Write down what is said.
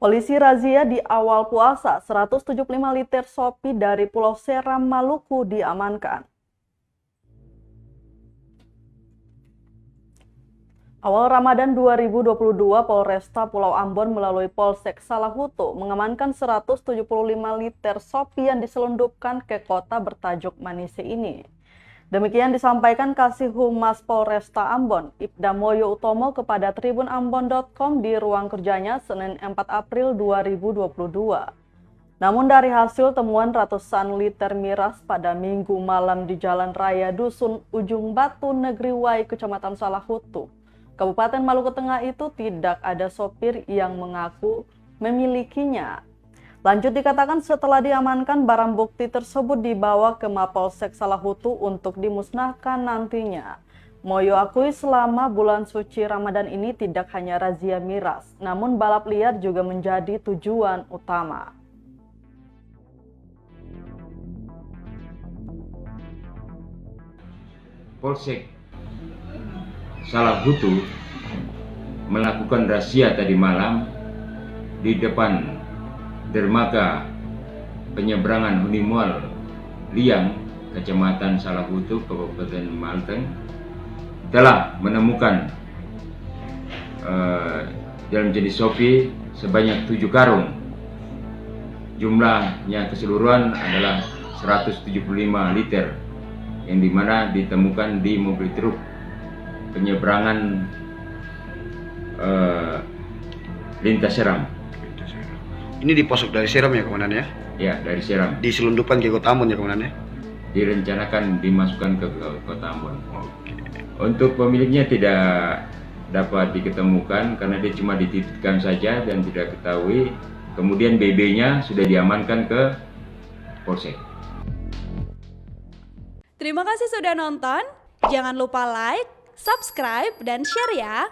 Polisi razia di awal puasa, 175 liter sopi dari Pulau Seram, Maluku diamankan. Awal Ramadan 2022, Polresta Pulau Ambon melalui Polsek Salahutu mengamankan 175 liter sopi yang diselundupkan ke kota bertajuk Manise ini. Demikian disampaikan Kasih Humas Polresta Ambon, Ibda Moyo Utomo kepada tribunambon.com di ruang kerjanya Senin 4 April 2022. Namun dari hasil temuan ratusan liter miras pada Minggu malam di Jalan Raya Dusun Ujung Batu, Negeri Wai, Kecamatan Salahutu, Kabupaten Maluku Tengah itu tidak ada sopir yang mengaku memilikinya. Lanjut dikatakan setelah diamankan, barang bukti tersebut dibawa ke Mapolsek Salahutu untuk dimusnahkan nantinya. Moyo akui selama bulan suci Ramadan ini tidak hanya razia miras, namun balap liar juga menjadi tujuan utama. Polsek Salahutu melakukan razia tadi malam di depan dermaga penyeberangan Hunimual Liang, Kecamatan Salahutu, Kabupaten Malteng, telah menemukan dalam jenis sopi sebanyak 7 karung. Jumlahnya keseluruhan adalah 175 liter yang dimana ditemukan di mobil truk penyeberangan lintas Seram. Ini diposok dari Seram ya, Komandan ya? Ya, dari Seram. Diselundupkan ke Kota Ambon ya, Komandan ya? Direncanakan dimasukkan ke Kota Ambon. Untuk pemiliknya tidak dapat diketemukan karena dia cuma dititipkan saja dan tidak ketahui. Kemudian BB-nya sudah diamankan ke Polsek. Terima kasih sudah nonton. Jangan lupa like, subscribe, dan share ya.